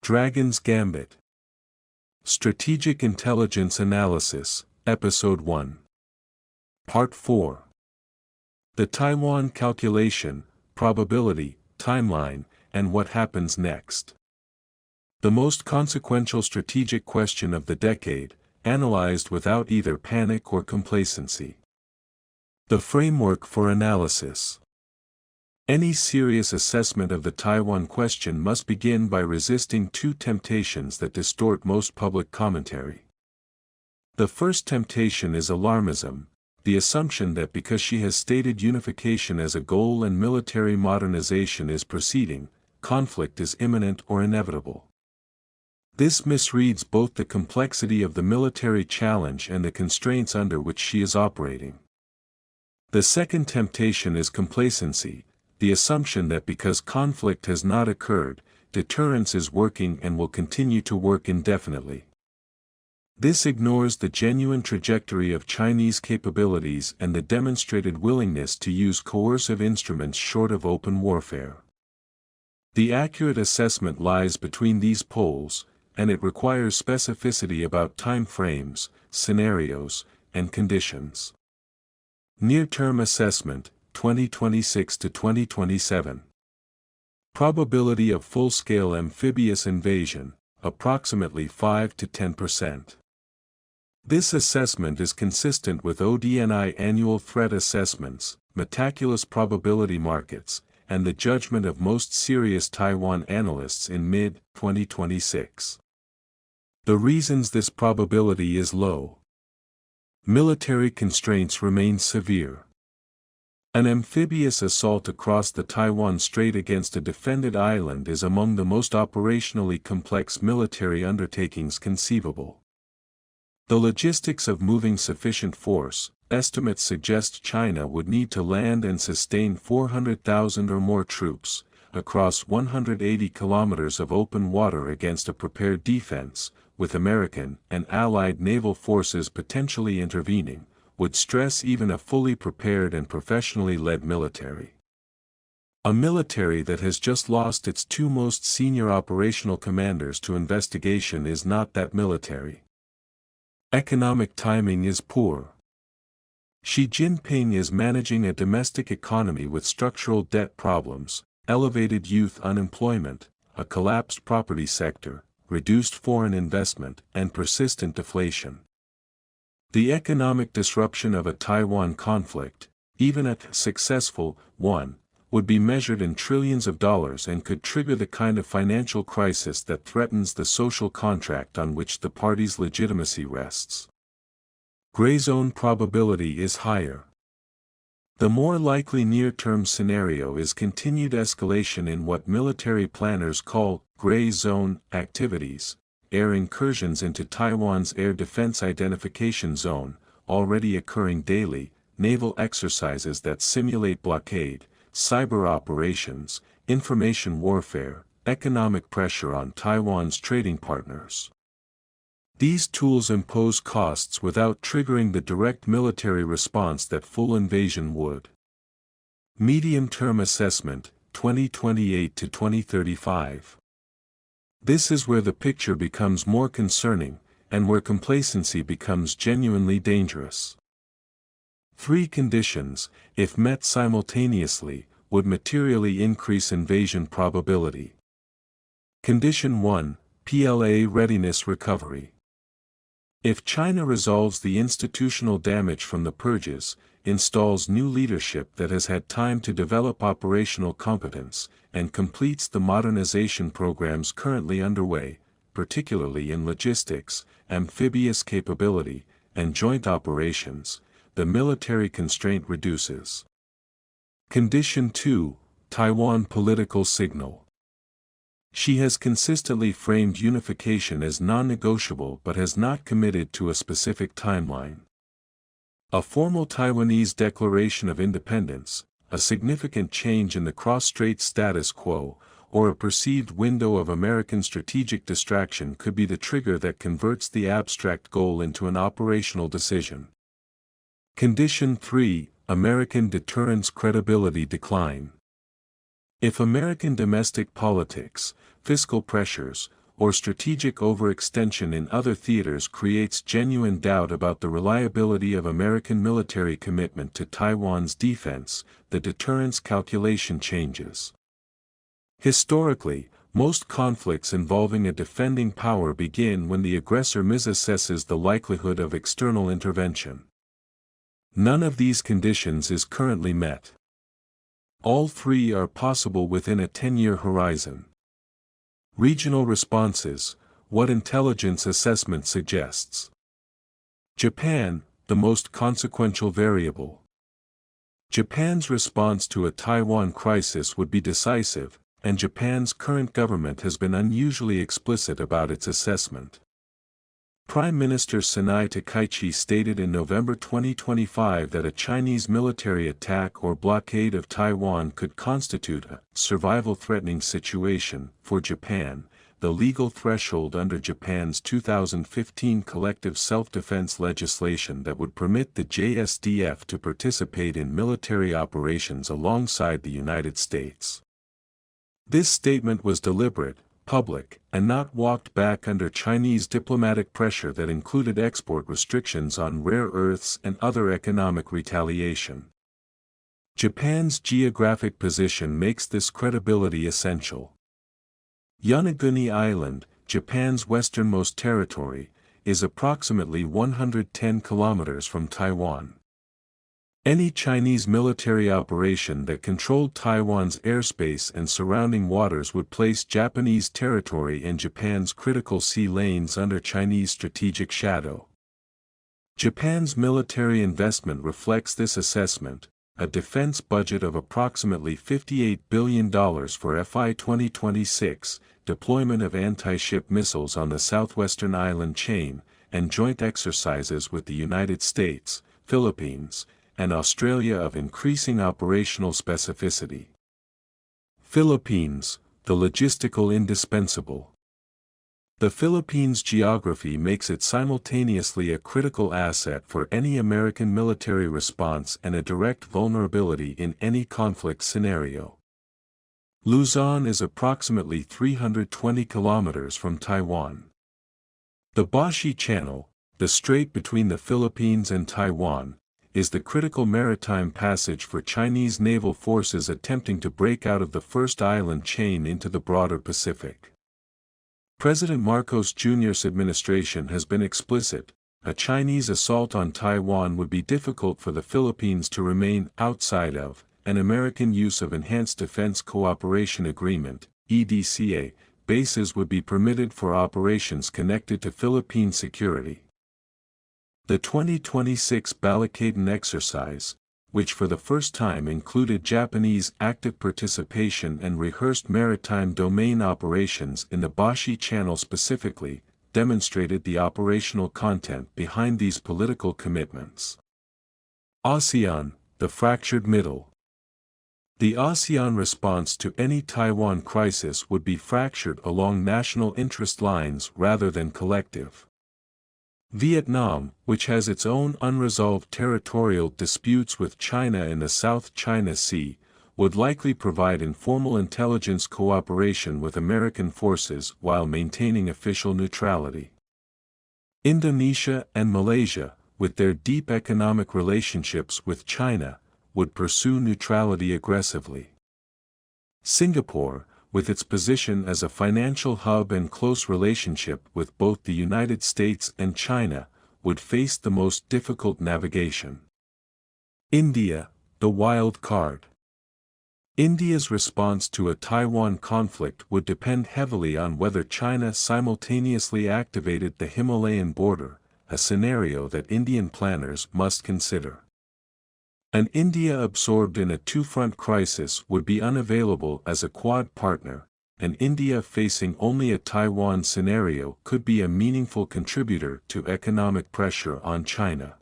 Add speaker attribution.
Speaker 1: Dragon's Gambit. Strategic Intelligence Analysis, Episode 1. Part 4. The Taiwan Calculation, Probability, Timeline, and What Happens Next. The most consequential strategic question of the decade, analyzed without either panic or complacency. The framework for analysis. Any serious assessment of the Taiwan question must begin by resisting two temptations that distort most public commentary. The first temptation is alarmism, the assumption that because she has stated unification as a goal and military modernization is proceeding, conflict is imminent or inevitable. This misreads both the complexity of the military challenge and the constraints under which she is operating. The second temptation is complacency, the assumption that because conflict has not occurred, deterrence is working and will continue to work indefinitely. This ignores the genuine trajectory of Chinese capabilities and the demonstrated willingness to use coercive instruments short of open warfare. The accurate assessment lies between these poles, and it requires specificity about time frames, scenarios, and conditions. Near-term assessment, 2026 to 2027. Probability of full-scale amphibious invasion, approximately 5 to 10%. This assessment is consistent with ODNI annual threat assessments, meticulous probability markets, and the judgment of most serious Taiwan analysts in mid-2026. The reasons this probability is low. Military constraints remain severe. An amphibious assault across the Taiwan Strait against a defended island is among the most operationally complex military undertakings conceivable. The logistics of moving sufficient force, estimates suggest China would need to land and sustain 400,000 or more troops, across 180 kilometers of open water against a prepared defense, with American and Allied naval forces potentially intervening, would stress even a fully prepared and professionally led military. A military that has just lost its two most senior operational commanders to investigation is not that military. Economic timing is poor. Xi Jinping is managing a domestic economy with structural debt problems, elevated youth unemployment, a collapsed property sector, reduced foreign investment, and persistent deflation. The economic disruption of a Taiwan conflict, even a successful one, would be measured in trillions of dollars and could trigger the kind of financial crisis that threatens the social contract on which the party's legitimacy rests. Gray zone probability is higher. The more likely near-term scenario is continued escalation in what military planners call gray zone activities, air incursions into Taiwan's air defense identification zone, already occurring daily, naval exercises that simulate blockade, cyber operations, information warfare, economic pressure on Taiwan's trading partners. These tools impose costs without triggering the direct military response that full invasion would. Medium-term assessment, 2028 to 2035. This is where the picture becomes more concerning, and where complacency becomes genuinely dangerous. Three conditions, if met simultaneously, would materially increase invasion probability. Condition 1, PLA readiness recovery. If China resolves the institutional damage from the purges, installs new leadership that has had time to develop operational competence, and completes the modernization programs currently underway, particularly in logistics, amphibious capability, and joint operations, the military constraint reduces. Condition 2, Taiwan political signal. She has consistently framed unification as non-negotiable but has not committed to a specific timeline. A formal Taiwanese declaration of independence, a significant change in the cross-strait status quo, or a perceived window of American strategic distraction could be the trigger that converts the abstract goal into an operational decision. Condition 3, American deterrence credibility decline. If American domestic politics, fiscal pressures, or strategic overextension in other theaters creates genuine doubt about the reliability of American military commitment to Taiwan's defense, the deterrence calculation changes. Historically, most conflicts involving a defending power begin when the aggressor misassesses the likelihood of external intervention. None of these conditions is currently met. All three are possible within a 10-year horizon. Regional responses, what intelligence assessment suggests. Japan, the most consequential variable. Japan's response to a Taiwan crisis would be decisive, and Japan's current government has been unusually explicit about its assessment. Prime Minister Sanai Takaichi stated in November 2025 that a Chinese military attack or blockade of Taiwan could constitute a survival-threatening situation for Japan, the legal threshold under Japan's 2015 collective self-defense legislation that would permit the JSDF to participate in military operations alongside the United States. This statement was deliberate, public, and not walked back under Chinese diplomatic pressure that included export restrictions on rare earths and other economic retaliation. Japan's geographic position makes this credibility essential. Yonaguni Island, Japan's westernmost territory, is approximately 110 kilometers from Taiwan. Any Chinese military operation that controlled Taiwan's airspace and surrounding waters would place Japanese territory in Japan's critical sea lanes under Chinese strategic shadow. Japan's military investment reflects this assessment, a defense budget of approximately $58 billion for FY 2026, deployment of anti-ship missiles on the southwestern island chain, and joint exercises with the United States, Philippines, and Australia of increasing operational specificity. Philippines, the logistical indispensable. The Philippines' geography makes it simultaneously a critical asset for any American military response and a direct vulnerability in any conflict scenario. Luzon is approximately 320 kilometers from Taiwan. The Bashi Channel, the strait between the Philippines and Taiwan, is the critical maritime passage for Chinese naval forces attempting to break out of the first island chain into the broader Pacific. President Marcos Jr.'s administration has been explicit: a Chinese assault on Taiwan would be difficult for the Philippines to remain outside of. An American use of Enhanced Defense Cooperation Agreement, EDCA, bases would be permitted for operations connected to Philippine security. The 2026 Balikatan exercise, which for the first time included Japanese active participation and rehearsed maritime domain operations in the Bashi Channel specifically, demonstrated the operational content behind these political commitments. ASEAN, the fractured middle. The ASEAN response to any Taiwan crisis would be fractured along national interest lines rather than collective. Vietnam, which has its own unresolved territorial disputes with China in the South China Sea, would likely provide informal intelligence cooperation with American forces while maintaining official neutrality. Indonesia and Malaysia, with their deep economic relationships with China, would pursue neutrality aggressively. Singapore, with its position as a financial hub and close relationship with both the United States and China, would face the most difficult navigation. India, the wild card. India's response to a Taiwan conflict would depend heavily on whether China simultaneously activated the Himalayan border, a scenario that Indian planners must consider. An India absorbed in a two-front crisis would be unavailable as a Quad partner, and India facing only a Taiwan scenario could be a meaningful contributor to economic pressure on China.